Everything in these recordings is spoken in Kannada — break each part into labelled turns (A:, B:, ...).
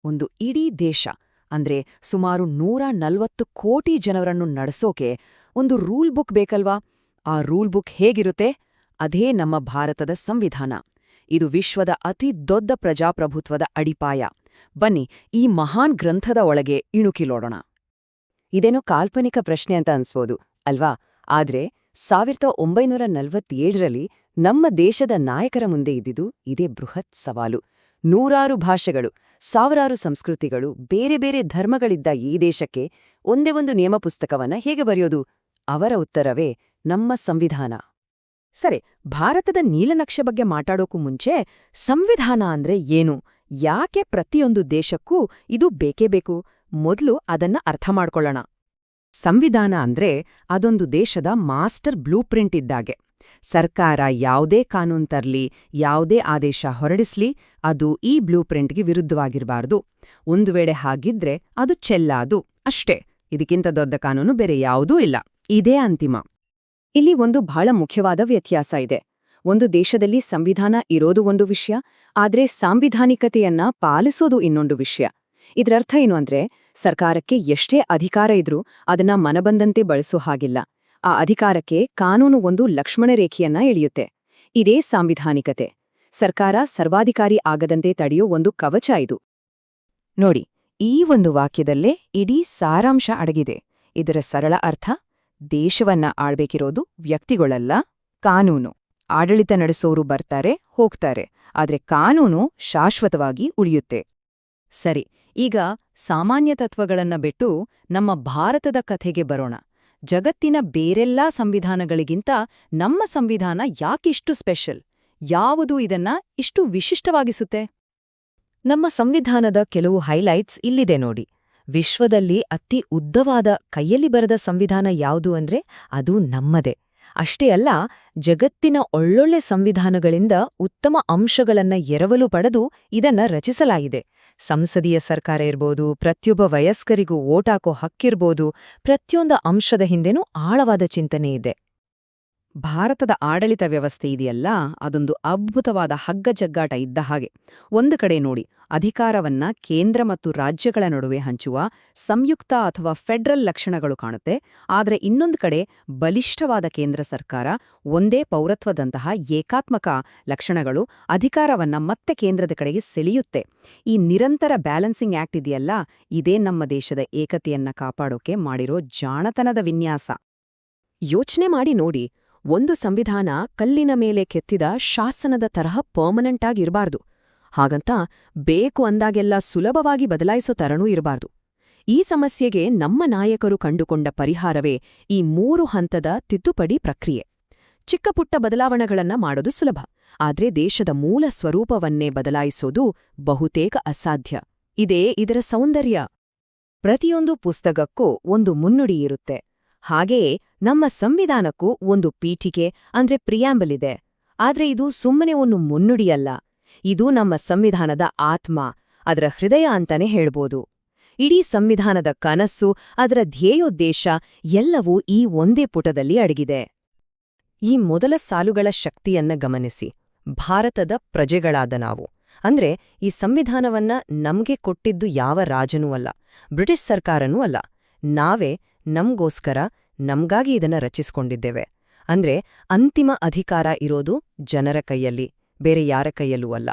A: ಒಂದು ಇಡೀ ದೇಶ ಅಂದ್ರೆ ಸುಮಾರು 140 ಕೋಟಿ ಜನರನ್ನು ನಡೆಸೋಕೆ ಒಂದು ರೂಲ್ ಬುಕ್ ಬೇಕಲ್ವಾ? ಆ ರೂಲ್ ಬುಕ್ ಹೇಗಿರುತ್ತೆ? ಅದೇ ನಮ್ಮ ಭಾರತದ ಸಂವಿಧಾನ. ಇದು ವಿಶ್ವದ ಅತಿ ದೊಡ್ಡ ಪ್ರಜಾಪ್ರಭುತ್ವದ ಅಡಿಪಾಯ. ಬನ್ನಿ, ಈ ಮಹಾನ್ ಗ್ರಂಥದ ಒಳಗೆ ಇಣುಕಿಲೋಡೋಣ. ಇದೇನೋ ಕಾಲ್ಪನಿಕ ಪ್ರಶ್ನೆ ಅಂತ ಅನ್ಸ್ಬೋದು ಅಲ್ವಾ? ಆದ್ರೆ 1947ರಲ್ಲಿ ನಮ್ಮ ದೇಶದ ನಾಯಕರ ಮುಂದೆ ಇದ್ದಿದ್ದು ಇದೇ ಬೃಹತ್ ಸವಾಲು. ನೂರಾರು ಭಾಷೆಗಳು, ಸಾವಿರಾರು ಸಂಸ್ಕೃತಿಗಳು, ಬೇರೆ ಬೇರೆ ಧರ್ಮಗಳಿದ್ದ ಈ ದೇಶಕ್ಕೆ ಒಂದೇ ಒಂದು ನಿಯಮ ಪುಸ್ತಕವನ್ನ ಹೇಗೆ ಬರೆಯೋದು? ಅವರ ಉತ್ತರವೇ ನಮ್ಮ ಸಂವಿಧಾನ. ಸರಿ, ಭಾರತದ ನೀಲನಕ್ಷೆ ಬಗ್ಗೆ ಮಾತಾಡೋಕು ಮುಂಚೆ ಸಂವಿಧಾನ ಅಂದ್ರೆ ಏನು, ಯಾಕೆ ಪ್ರತಿಯೊಂದು ದೇಶಕ್ಕೂ ಇದು ಬೇಕೇ ಬೇಕು, ಮೊದಲು ಅದನ್ನ ಅರ್ಥ ಮಾಡ್ಕೊಳ್ಳೋಣ. ಸಂವಿಧಾನ ಅಂದ್ರೆ ಅದೊಂದು ದೇಶದ ಮಾಸ್ಟರ್ ಬ್ಲೂಪ್ರಿಂಟ್ ಇದ್ದಾಗೆ. ಸರ್ಕಾರ ಯಾವುದೇ ಕಾನೂನು ತರ್ಲಿ, ಯಾವುದೇ ಆದೇಶ ಹೊರಡಿಸ್ಲಿ, ಅದು ಈ ಬ್ಲೂಪ್ರಿಂಟ್ಗೆ ವಿರುದ್ಧವಾಗಿರಬಾರ್ದು. ಒಂದು ವೇಳೆ ಹಾಗಿದ್ರೆ ಅದು ಚೆಲ್ಲಾದು ಅಷ್ಟೇ. ಇದಕ್ಕಿಂತ ದೊಡ್ಡ ಕಾನೂನು ಬೇರೆ ಯಾವುದೂ ಇಲ್ಲ. ಇದೇ ಅಂತಿಮ. ಇಲ್ಲಿ ಒಂದು ಬಹಳ ಮುಖ್ಯವಾದ ವ್ಯತ್ಯಾಸ ಇದೆ. ಒಂದು ದೇಶದಲ್ಲಿ ಸಂವಿಧಾನ ಇರೋದು ಒಂದು ವಿಷಯ, ಆದ್ರೆ ಸಾಂವಿಧಾನಿಕತೆಯನ್ನ ಪಾಲಿಸೋದು ಇನ್ನೊಂದು ವಿಷಯ. ಇದರರ್ಥ ಏನು ಅಂದ್ರೆ, ಸರ್ಕಾರಕ್ಕೆ ಎಷ್ಟೇ ಅಧಿಕಾರ ಇದ್ರೂ ಅದನ್ನ ಮನಬಂದಂತೆ ಬಳಸೋ ಹಾಗಿಲ್ಲ. ಆ ಅಧಿಕಾರಕ್ಕೆ ಕಾನೂನು ಒಂದು ಲಕ್ಷ್ಮಣರೇಖೆಯನ್ನ ಎಳೆಯುತ್ತೆ. ಇದೇ ಸಾಂವಿಧಾನಿಕತೆ. ಸರ್ಕಾರ ಸರ್ವಾಧಿಕಾರಿ ಆಗದಂತೆ ತಡೆಯೋ ಒಂದು ಕವಚ ಇದು. ನೋಡಿ, ಈ ಒಂದು ವಾಕ್ಯದಲ್ಲೇ ಇಡೀ ಸಾರಾಂಶ ಅಡಗಿದೆ. ಇದರ ಸರಳ ಅರ್ಥ: ದೇಶವನ್ನ ಆಳ್ಬೇಕಿರೋದು ವ್ಯಕ್ತಿಗಳಲ್ಲ, ಕಾನೂನು. ಆಡಳಿತ ನಡೆಸೋರು ಬರ್ತಾರೆ, ಹೋಗ್ತಾರೆ, ಆದ್ರೆ ಕಾನೂನು ಶಾಶ್ವತವಾಗಿ ಉಳಿಯುತ್ತೆ. ಸರಿ, ಈಗ ಸಾಮಾನ್ಯ ತತ್ವಗಳನ್ನ ಬಿಟ್ಟು ನಮ್ಮ ಭಾರತದ ಕಥೆಗೆ ಬರೋಣ. ಜಗತ್ತಿನ ಬೇರೆಲ್ಲಾ ಸಂವಿಧಾನಗಳಿಗಿಂತ ನಮ್ಮ ಸಂವಿಧಾನ ಯಾಕಿಷ್ಟು ಸ್ಪೆಷಲ್? ಯಾವುದು ಇದನ್ನ ಇಷ್ಟು ವಿಶಿಷ್ಟವಾಗಿಸುತ್ತೆ? ನಮ್ಮ ಸಂವಿಧಾನದ ಕೆಲವು ಹೈಲೈಟ್ಸ್ ಇಲ್ಲಿದೆ ನೋಡಿ. ವಿಶ್ವದಲ್ಲಿ ಅತಿ ಉದ್ದವಾದ ಕೈಯಲ್ಲಿ ಬರೆದ ಸಂವಿಧಾನ ಯಾವುದು ಅಂದ್ರೆ ಅದು ನಮ್ಮದೇ. ಅಷ್ಟೇ ಅಲ್ಲ, ಜಗತ್ತಿನ ಒಳ್ಳೊಳ್ಳೆ ಸಂವಿಧಾನಗಳಿಂದ ಉತ್ತಮ ಅಂಶಗಳನ್ನ ಎರವಲು ಪಡೆದು ಇದನ್ನ ರಚಿಸಲಾಗಿದೆ. ಸಂಸದೀಯ ಸರ್ಕಾರ ಇರ್ಬೋದು, ಪ್ರತಿಯೊಬ್ಬ ವಯಸ್ಕರಿಗೂ ವೋಟ್ ಹಾಕೋ ಹಕ್ಕಿರ್ಬೋದು, ಪ್ರತಿಯೊಂದು ಅಂಶದ ಹಿಂದೆನೂ ಆಳವಾದ ಚಿಂತನೆ ಇದೆ. ಭಾರತದ ಆಡಳಿತ ವ್ಯವಸ್ಥೆ ಇದೆಯಲ್ಲ, ಅದೊಂದು ಅದ್ಭುತವಾದ ಹಗ್ಗಜಗ್ಗಾಟ ಇದ್ದ ಹಾಗೆ. ಒಂದು ಕಡೆ ನೋಡಿ, ಅಧಿಕಾರವನ್ನ ಕೇಂದ್ರ ಮತ್ತು ರಾಜ್ಯಗಳ ನಡುವೆ ಹಂಚುವ ಸಂಯುಕ್ತ ಅಥವಾ ಫೆಡರಲ್ ಲಕ್ಷಣಗಳು ಕಾಣುತ್ತೆ. ಆದರೆ ಇನ್ನೊಂದು ಕಡೆ ಬಲಿಷ್ಠವಾದ ಕೇಂದ್ರ ಸರ್ಕಾರ, ಒಂದೇ ಪೌರತ್ವದಂತಹ ಏಕಾತ್ಮಕ ಲಕ್ಷಣಗಳು ಅಧಿಕಾರವನ್ನ ಮತ್ತೆ ಕೇಂದ್ರದ ಕಡೆಗೆ ಸೆಳೆಯುತ್ತೆ. ಈ ನಿರಂತರ ಬ್ಯಾಲೆನ್ಸಿಂಗ್ ಆಕ್ಟ್ ಇದೆಯಲ್ಲ, ಇದೇ ನಮ್ಮ ದೇಶದ ಏಕತೆಯನ್ನ ಕಾಪಾಡೋಕೆ ಮಾಡಿರೋ ಜಾಣತನದ ವಿನ್ಯಾಸ. ಯೋಚನೆ ಮಾಡಿ ನೋಡಿ, ಒಂದು ಸಂವಿಧಾನ ಕಲ್ಲಿನ ಮೇಲೆ ಕೆತ್ತಿದ ಶಾಸನದ ತರಹ ಪರ್ಮನೆಂಟ್ ಆಗಿರಬಾರ್ದು. ಹಾಗಂತ ಬೇಕು ಅಂದಾಗೆಲ್ಲ ಸುಲಭವಾಗಿ ಬದಲಾಯಿಸೋ ತರನೂ ಇರಬಾರ್ದು. ಈ ಸಮಸ್ಯೆಗೆ ನಮ್ಮ ನಾಯಕರು ಕಂಡುಕೊಂಡ ಪರಿಹಾರವೇ ಈ 3 ಹಂತದ ತಿದ್ದುಪಡಿ ಪ್ರಕ್ರಿಯೆ. ಚಿಕ್ಕಪುಟ್ಟ ಬದಲಾವಣೆಗಳನ್ನ ಮಾಡೋದು ಸುಲಭ, ಆದ್ರೆ ದೇಶದ ಮೂಲ ಸ್ವರೂಪವನ್ನೇ ಬದಲಾಯಿಸೋದು ಬಹುತೇಕ ಅಸಾಧ್ಯ. ಇದೇ ಇದರ ಸೌಂದರ್ಯ. ಪ್ರತಿಯೊಂದು ಪುಸ್ತಕಕ್ಕೂ ಒಂದು ಮುನ್ನುಡಿ ಇರುತ್ತೆ. ಹಾಗೆಯೇ ನಮ್ಮ ಸಂವಿಧಾನಕ್ಕೂ ಒಂದು ಪೀಠಿಕೆ ಅಂದ್ರೆ ಪ್ರಿಯಾಂಬಲ್ ಇದೆ. ಆದ್ರೆ ಇದು ಸುಮ್ಮನೆ ಒಂದು ಮುನ್ನುಡಿಯಲ್ಲ, ಇದು ನಮ್ಮ ಸಂವಿಧಾನದ ಆತ್ಮ, ಅದರ ಹೃದಯ ಅಂತಾನೆ ಹೇಳ್ಬೋದು. ಇಡೀ ಸಂವಿಧಾನದ ಕನಸ್ಸು, ಅದರ ಧ್ಯೇಯೋದ್ದೇಶ ಎಲ್ಲವೂ ಈ ಒಂದೇ ಪುಟದಲ್ಲಿ ಅಡಗಿದೆ. ಈ ಮೊದಲ ಸಾಲುಗಳ ಶಕ್ತಿಯನ್ನ ಗಮನಿಸಿ. ಭಾರತದ ಪ್ರಜೆಗಳಾದ ನಾವು, ಅಂದ್ರೆ ಈ ಸಂವಿಧಾನವನ್ನ ನಮ್ಗೆ ಕೊಟ್ಟಿದ್ದು ಯಾವ ರಾಜನೂ ಅಲ್ಲ, ಬ್ರಿಟಿಷ್ ಸರ್ಕಾರನೂ ಅಲ್ಲ. ನಾವೇ ನಮ್ಗೋಸ್ಕರ, ನಮ್ಗಾಗಿ ಇದನ್ನ ರಚಿಸ್ಕೊಂಡಿದ್ದೇವೆ. ಅಂದ್ರೆ ಅಂತಿಮ ಅಧಿಕಾರ ಇರೋದು ಜನರ ಕೈಯಲ್ಲಿ, ಬೇರೆ ಯಾರ ಕೈಯಲ್ಲೂ ಅಲ್ಲ.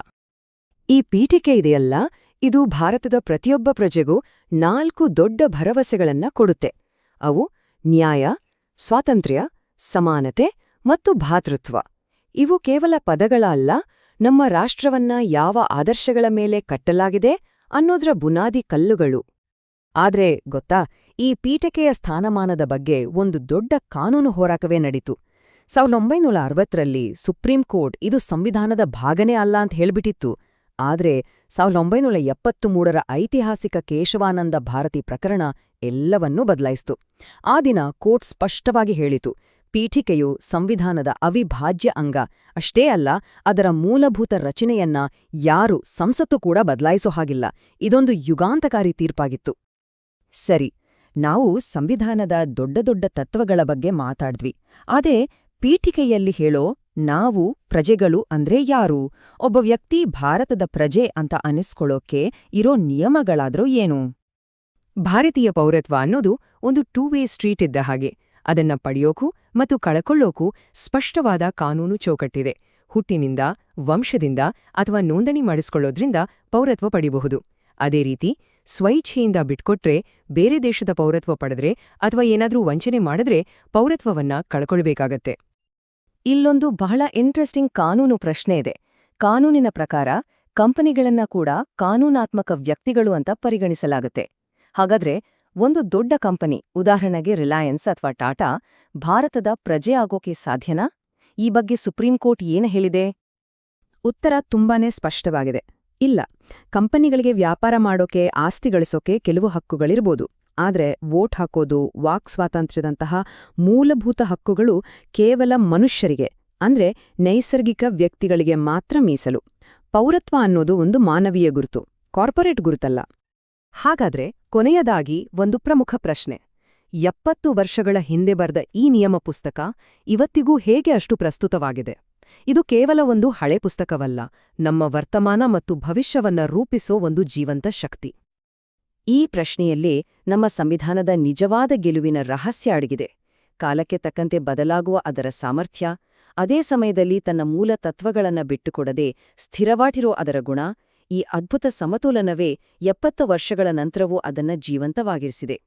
A: ಈ ಪೀಠಿಕೆ ಇದೆಯಲ್ಲ, ಇದು ಭಾರತದ ಪ್ರತಿಯೊಬ್ಬ ಪ್ರಜೆಗೂ 4 ದೊಡ್ಡ ಭರವಸೆಗಳನ್ನ ಕೊಡುತ್ತೆ. ಅವು ನ್ಯಾಯ, ಸ್ವಾತಂತ್ರ್ಯ, ಸಮಾನತೆ ಮತ್ತು ಭ್ರಾತೃತ್ವ. ಇವು ಕೇವಲ ಪದಗಳ ಅಲ್ಲ, ನಮ್ಮ ರಾಷ್ಟ್ರವನ್ನ ಯಾವ ಆದರ್ಶಗಳ ಮೇಲೆ ಕಟ್ಟಲಾಗಿದೆ ಅನ್ನೋದ್ರ ಬುನಾದಿ ಕಲ್ಲುಗಳು. ಆದ್ರೆ ಗೊತ್ತಾ, ಈ ಪೀಠಿಕೆಯ ಸ್ಥಾನಮಾನದ ಬಗ್ಗೆ ಒಂದು ದೊಡ್ಡ ಕಾನೂನು ಹೋರಾಟವೇ ನಡೀತು. 1960ರಲ್ಲಿ ಸುಪ್ರೀಂ ಕೋರ್ಟ್ ಇದು ಸಂವಿಧಾನದ ಭಾಗನೇ ಅಲ್ಲ ಅಂತ ಹೇಳ್ಬಿಟ್ಟಿತ್ತು. ಆದ್ರೆ 1973ರ ಐತಿಹಾಸಿಕ ಕೇಶವಾನಂದ ಭಾರತಿ ಪ್ರಕರಣ ಎಲ್ಲವನ್ನೂ ಬದಲಾಯಿಸಿತು. ಆ ದಿನ ಕೋರ್ಟ್ ಸ್ಪಷ್ಟವಾಗಿ ಹೇಳಿತು, ಪೀಠಿಕೆಯು ಸಂವಿಧಾನದ ಅವಿಭಾಜ್ಯ ಅಂಗ. ಅಷ್ಟೇ ಅಲ್ಲ, ಅದರ ಮೂಲಭೂತ ರಚನೆಯನ್ನ ಯಾರು ಸಂಸತ್ತು ಕೂಡ ಬದಲಾಯಿಸೋ ಹಾಗಿಲ್ಲ. ಇದೊಂದು ಯುಗಾಂತಕಾರಿ ತೀರ್ಪಾಗಿತ್ತು. ಸರಿ, ನಾವು ಸಂವಿಧಾನದ ದೊಡ್ಡ ದೊಡ್ಡ ತತ್ವಗಳ ಬಗ್ಗೆ ಮಾತಾಡ್ದ್ವಿ. ಆದ್ರೆ ಪೀಠಿಕೆಯಲ್ಲಿ ಹೇಳೋ ನಾವು ಪ್ರಜೆಗಳು ಅಂದ್ರೆ ಯಾರು? ಒಬ್ಬ ವ್ಯಕ್ತಿ ಭಾರತದ ಪ್ರಜೆ ಅಂತ ಅನಿಸ್ಕೊಳ್ಳೋಕೆ ಇರೋ ನಿಯಮಗಳಾದ್ರೂ ಏನು? ಭಾರತೀಯ ಪೌರತ್ವ ಅನ್ನೋದು ಒಂದು ಟೂ ವೇ ಸ್ಟ್ರೀಟ್ ಇದ್ದ ಹಾಗೆ. ಅದನ್ನ ಪಡೆಯೋಕೂ ಮತ್ತು ಕಳ್ಕೊಳ್ಳೋಕೂ ಸ್ಪಷ್ಟವಾದ ಕಾನೂನು ಚೌಕಟ್ಟಿದೆ. ಹುಟ್ಟಿನಿಂದ, ವಂಶದಿಂದ ಅಥವಾ ನೋಂದಣಿ ಮಾಡಿಸ್ಕೊಳ್ಳೋದ್ರಿಂದ ಪೌರತ್ವ ಪಡಿಬಹುದು. ಅದೇ ರೀತಿ ಸ್ವಇಚ್ಛೆಯಿಂದ ಬಿಟ್ಕೊಟ್ರೆ, ಬೇರೆ ದೇಶದ ಪೌರತ್ವ ಪಡೆದ್ರೆ ಅಥವಾ ಏನಾದ್ರೂ ವಂಚನೆ ಮಾಡಿದ್ರೆ ಪೌರತ್ವವನ್ನ ಕಳ್ಕೊಳ್ಬೇಕಾಗತ್ತೆ. ಇಲ್ಲೊಂದು ಬಹಳ ಇಂಟ್ರೆಸ್ಟಿಂಗ್ ಕಾನೂನು ಪ್ರಶ್ನೆ ಇದೆ. ಕಾನೂನಿನ ಪ್ರಕಾರ ಕಂಪನಿಗಳನ್ನ ಕೂಡ ಕಾನೂನಾತ್ಮಕ ವ್ಯಕ್ತಿಗಳು ಅಂತ ಪರಿಗಣಿಸಲಾಗುತ್ತೆ. ಹಾಗಾದ್ರೆ ಒಂದು ದೊಡ್ಡ ಕಂಪನಿ, ಉದಾಹರಣೆಗೆ ರಿಲಯನ್ಸ್ ಅಥವಾ ಟಾಟಾ, ಭಾರತದ ಪ್ರಜೆ ಆಗೋಕೆ ಸಾಧ್ಯನಾ? ಈ ಬಗ್ಗೆ ಸುಪ್ರೀಂ ಕೋರ್ಟ್ ಏನು ಹೇಳಿದೆ? ಉತ್ತರ ತುಂಬಾನೇ ಸ್ಪಷ್ಟವಾಗಿದೆ. ಇಲ್ಲ. ಕಂಪನಿಗಳಿಗೆ ವ್ಯಾಪಾರ ಮಾಡೋಕೆ, ಆಸ್ತಿ ಗಳಿಸೋಕೆ ಕೆಲವು ಹಕ್ಕುಗಳಿರ್ಬೋದು. ಆದ್ರೆ ವೋಟ್ ಹಾಕೋದು, ವಾಕ್ ಸ್ವಾತಂತ್ರ್ಯದಂತಹ ಮೂಲಭೂತ ಹಕ್ಕುಗಳು ಕೇವಲ ಮನುಷ್ಯರಿಗೆ, ಅಂದ್ರೆ ನೈಸರ್ಗಿಕ ವ್ಯಕ್ತಿಗಳಿಗೆ ಮಾತ್ರ ಮೀಸಲು. ಪೌರತ್ವ ಅನ್ನೋದು ಒಂದು ಮಾನವೀಯ ಗುರುತು, ಕಾರ್ಪೊರೇಟ್ ಗುರುತಲ್ಲ. ಹಾಗಾದ್ರೆ ಕೊನೆಯದಾಗಿ ಒಂದು ಪ್ರಮುಖ ಪ್ರಶ್ನೆ. 70 ವರ್ಷಗಳ ಹಿಂದೆ ಬರೆದ ಈ ನಿಯಮ ಪುಸ್ತಕ ಇವತ್ತಿಗೂ ಹೇಗೆ ಅಷ್ಟು ಪ್ರಸ್ತುತವಾಗಿದೆ? ಇದು ಕೇವಲ ಒಂದು ಹಳೆ ಪುಸ್ತಕವಲ್ಲ, ನಮ್ಮ ವರ್ತಮಾನ ಮತ್ತು ಭವಿಷ್ಯವನ್ನ ರೂಪಿಸೋ ಒಂದು ಜೀವಂತ ಶಕ್ತಿ. ಈ ಪ್ರಶ್ನೆಯಲ್ಲೇ ನಮ್ಮ ಸಂವಿಧಾನದ ನಿಜವಾದ ಗೆಲುವಿನ ರಹಸ್ಯ ಅಡಗಿದೆ. ಕಾಲಕ್ಕೆ ತಕ್ಕಂತೆ ಬದಲಾಗುವ ಅದರ ಸಾಮರ್ಥ್ಯ, ಅದೇ ಸಮಯದಲ್ಲಿ ತನ್ನ ಮೂಲ ತತ್ವಗಳನ್ನ ಬಿಟ್ಟುಕೊಡದೆ ಸ್ಥಿರವಾಗಿರೋ ಅದರ ಗುಣ, ಈ ಅದ್ಭುತ ಸಮತೋಲನವೇ 70 ವರ್ಷಗಳ ನಂತರವೂ ಅದನ್ನ ಜೀವಂತವಾಗಿರಿಸಿದೆ.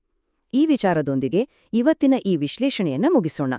A: ಈ ವಿಚಾರದೊಂದಿಗೆ ಇವತ್ತಿನ ಈ ವಿಶ್ಲೇಷಣೆಯನ್ನ ಮುಗಿಸೋಣ.